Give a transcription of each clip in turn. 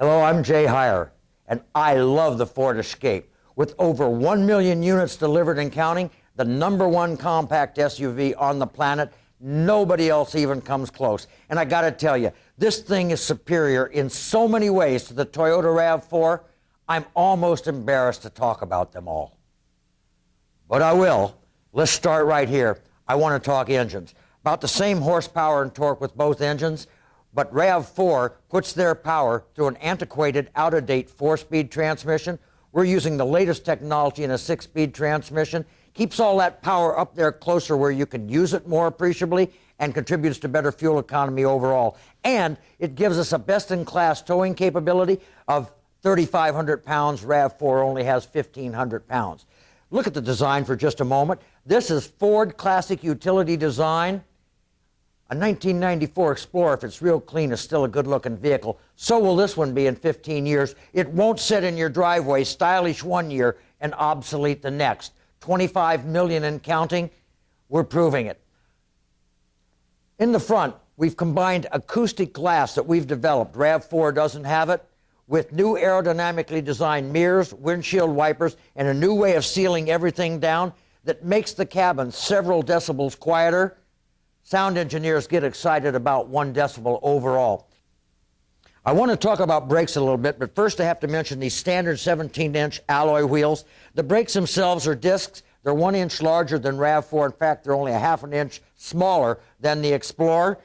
Hello, I'm Jay Heyer, and I love the Ford Escape. With over 1 million units delivered and counting, the #1 compact SUV on the planet, nobody else even comes close. And I gotta tell you, this thing is superior in so many ways to the Toyota RAV4, I'm almost embarrassed to talk about them all. But I will. Let's start right here. I want to talk engines. About the same horsepower and torque with both engines, but RAV4 puts their power through an antiquated, out-of-date 4-speed transmission. We're using the latest technology in a 6-speed transmission. Keeps all that power up there closer where you can use it more appreciably and contributes to better fuel economy overall. And it gives us a best-in-class towing capability of 3,500 pounds. RAV4 only has 1,500 pounds. Look at the design for just a moment. This is Ford Classic Utility Design. A 1994 Explorer, if it's real clean, is still a good-looking vehicle. So will this one be in 15 years. It won't sit in your driveway, stylish one year and obsolete the next. 25 million and counting, we're proving it. In the front, we've combined acoustic glass that we've developed, RAV4 doesn't have it, with new aerodynamically designed mirrors, windshield wipers, and a new way of sealing everything down that makes the cabin several decibels quieter. Sound engineers get excited about 1 decibel overall. I want to talk about brakes a little bit, but first I have to mention these standard 17-inch alloy wheels. The brakes themselves are discs. They're 1 inch larger than RAV4. In fact, they're only a ½ an inch smaller than the Explorer.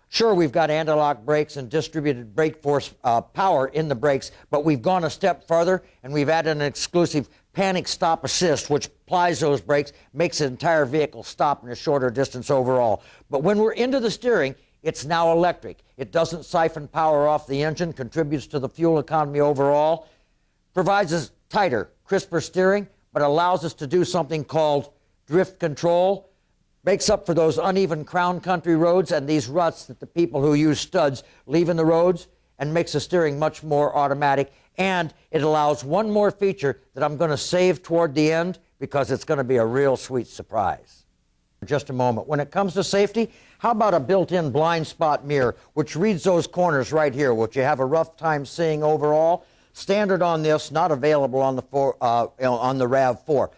Sure, we've got anti-lock brakes and distributed brake force power in the brakes, but we've gone a step further and we've added an exclusive panic stop assist, which applies those brakes, makes the entire vehicle stop in a shorter distance overall. But when we're into the steering, it's now electric. It doesn't siphon power off the engine, contributes to the fuel economy overall, provides us tighter, crisper steering, but allows us to do something called drift control. Makes up for those uneven crown country roads and these ruts that the people who use studs leave in the roads, and makes the steering much more automatic. And it allows one more feature that I'm going to save toward the end because it's going to be a real sweet surprise. For just a moment. When it comes to safety, how about a built-in blind spot mirror, which reads those corners right here, which you have a rough time seeing overall? Standard on this, not available on the RAV4.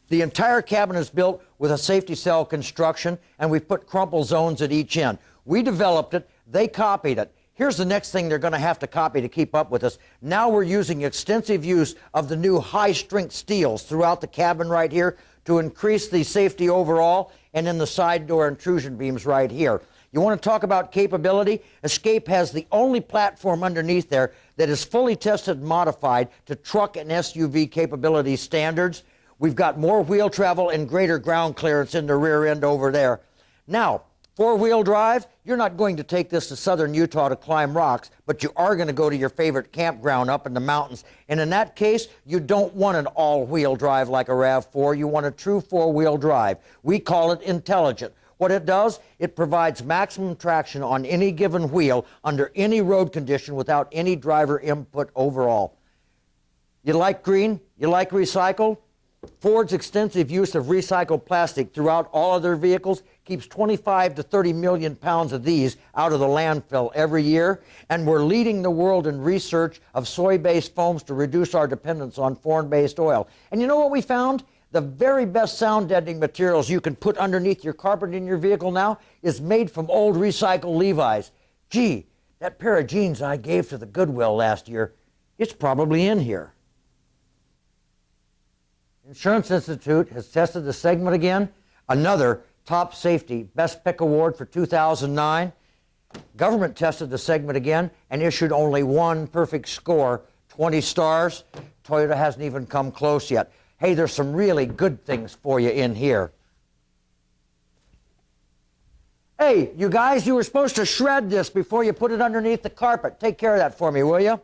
The entire cabin is built with a safety cell construction, and we've put crumple zones at each end. We developed it. They copied it. Here's the next thing they're going to have to copy to keep up with us. Now we're using extensive use of the new high-strength steels throughout the cabin right here to increase the safety overall, and in the side door intrusion beams right here. You want to talk about capability? Escape has the only platform underneath there that is fully tested and modified to truck and SUV capability standards. We've got more wheel travel and greater ground clearance in the rear end over there. Now, 4-wheel drive, you're not going to take this to southern Utah to climb rocks, but you are going to go to your favorite campground up in the mountains. And in that case, you don't want an all-wheel drive like a RAV4. You want a true 4-wheel drive. We call it intelligent. What it does, it provides maximum traction on any given wheel under any road condition without any driver input overall. You like green? You like recycled? Ford's extensive use of recycled plastic throughout all of their vehicles keeps 25 to 30 million pounds of these out of the landfill every year, and we're leading the world in research of soy-based foams to reduce our dependence on foreign-based oil. And you know what we found? The very best sound deadening materials you can put underneath your carpet in your vehicle now is made from old recycled Levi's. Gee, that pair of jeans I gave to the Goodwill last year, it's probably in here. Insurance Institute has tested the segment again, another top safety best pick award for 2009. Government tested the segment again and issued only 1 perfect score, 20 stars. Toyota hasn't even come close yet. Hey, there's some really good things for you in here. Hey, you guys, you were supposed to shred this before you put it underneath the carpet. Take care of that for me, will you?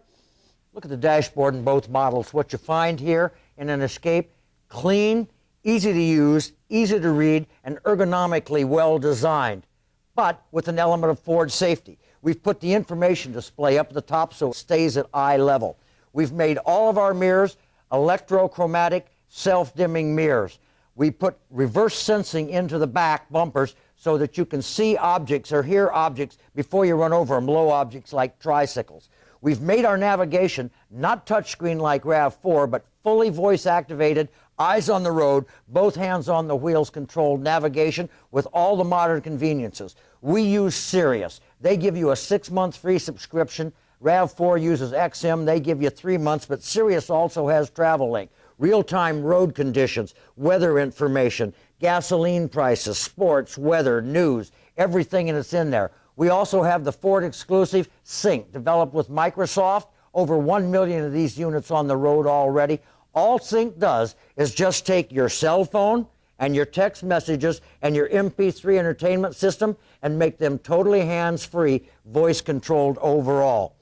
Look at the dashboard in both models. What you find here in an Escape: clean, easy to use, easy to read, and ergonomically well designed, but with an element of Ford safety. We've put the information display up at the top so it stays at eye level. We've made all of our mirrors electrochromatic, self-dimming mirrors. We put reverse sensing into the back bumpers so that you can see objects or hear objects before you run over them, low objects like tricycles. We've made our navigation not touchscreen like RAV4, but fully voice activated, eyes on the road, both hands on the wheels controlled navigation with all the modern conveniences. We use Sirius. They give you a 6-month free subscription. RAV4 uses XM. They give you 3 months, but Sirius also has TravelLink, real-time road conditions, weather information, gasoline prices, sports, weather, news, everything, and it's in there. We also have the Ford exclusive Sync, developed with Microsoft. Over 1 million of these units on the road already. All Sync does is just take your cell phone and your text messages and your MP3 entertainment system and make them totally hands-free, voice-controlled overall.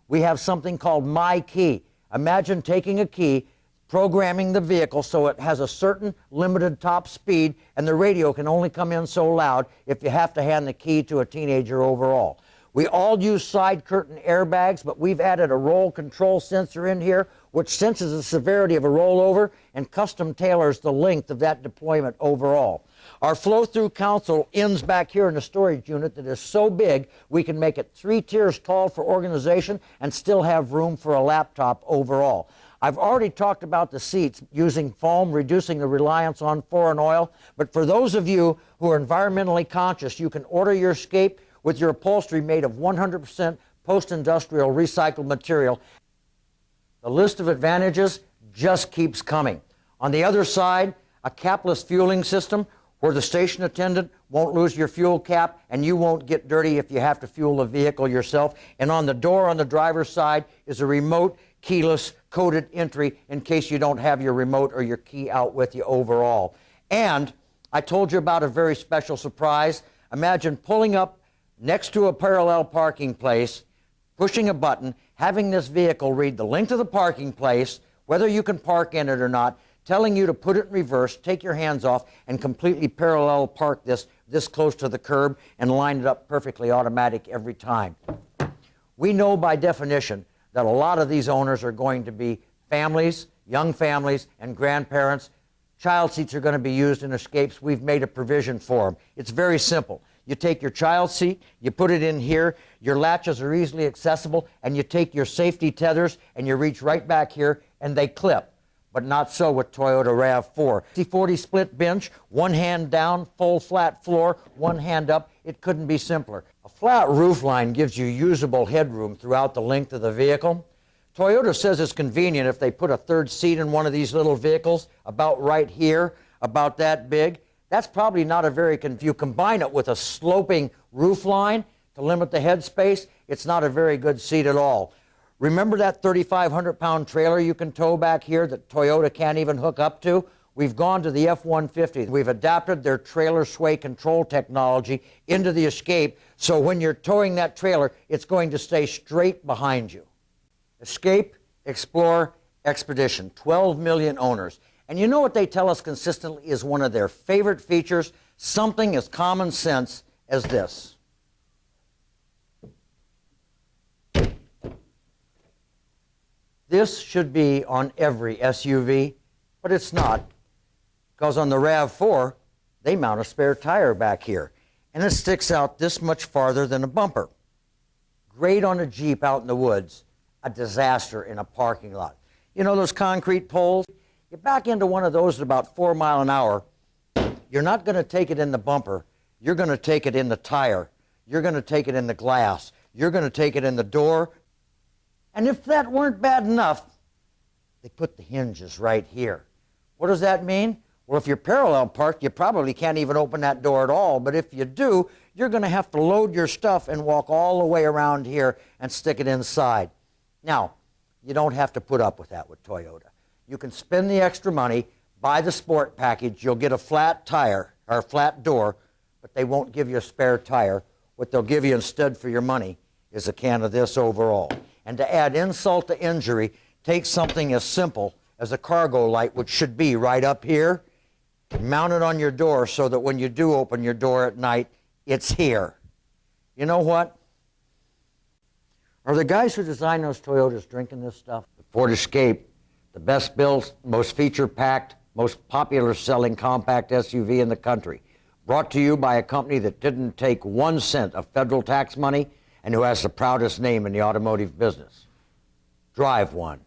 We have something called My Key. Imagine taking a key, programming the vehicle so it has a certain limited top speed, and the radio can only come in so loud if you have to hand the key to a teenager overall. We all use side curtain airbags, but we've added a roll control sensor in here, which senses the severity of a rollover and custom tailors the length of that deployment overall. Our flow-through console ends back here in the storage unit that is so big we can make it 3 tiers tall for organization and still have room for a laptop overall. I've already talked about the seats using foam, reducing the reliance on foreign oil, but for those of you who are environmentally conscious, you can order your Escape with your upholstery made of 100% post-industrial recycled material. The list of advantages just keeps coming. On the other side, a capless fueling system where the station attendant won't lose your fuel cap and you won't get dirty if you have to fuel the vehicle yourself. And on the door on the driver's side is a remote, keyless, coded entry in case you don't have your remote or your key out with you overall. And I told you about a very special surprise. Imagine pulling up next to a parallel parking place, pushing a button, having this vehicle read the length of the parking place, whether you can park in it or not, telling you to put it in reverse, take your hands off, and completely parallel park this close to the curb and line it up perfectly automatic every time. We know by definition that a lot of these owners are going to be families, young families, and grandparents. Child seats are going to be used in Escapes. We've made a provision for them. It's very simple. You take your child seat, you put it in here, your latches are easily accessible, and you take your safety tethers and you reach right back here and they clip. But not so with Toyota RAV4. 60/40 split bench, one hand down, full flat floor, one hand up. It couldn't be simpler. A flat roof line gives you usable headroom throughout the length of the vehicle. Toyota says it's convenient if they put a third seat in one of these little vehicles, about right here, about that big. That's probably not a very, if you combine it with a sloping roof line to limit the headspace, it's not a very good seat at all. Remember that 3,500-pound trailer you can tow back here that Toyota can't even hook up to? We've gone to the F-150. We've adapted their trailer sway control technology into the Escape, so when you're towing that trailer, it's going to stay straight behind you. Escape, Explore, Expedition, 12 million owners. And you know what they tell us consistently is one of their favorite features? Something as common sense as this. This should be on every SUV, but it's not, because on the RAV4, they mount a spare tire back here, and it sticks out this much farther than a bumper. Great on a Jeep out in the woods, a disaster in a parking lot. You know those concrete poles? You back into one of those at about 4 miles an hour, you're not going to take it in the bumper, you're going to take it in the tire, you're going to take it in the glass, you're going to take it in the door. And if that weren't bad enough, they put the hinges right here. What does that mean? Well, if you're parallel parked, you probably can't even open that door at all. But if you do, you're going to have to load your stuff and walk all the way around here and stick it inside. Now, you don't have to put up with that with Toyota. You can spend the extra money, buy the sport package, you'll get a flat tire or a flat door, but they won't give you a spare tire. What they'll give you instead for your money is a can of this overall. And to add insult to injury, take something as simple as a cargo light, which should be right up here, mount it on your door so that when you do open your door at night, it's here. You know what? Are the guys who designed those Toyotas drinking this stuff? The Ford Escape, the best built, most feature-packed, most popular selling compact SUV in the country. Brought to you by a company that didn't take 1 cent of federal tax money and who has the proudest name in the automotive business. drive one.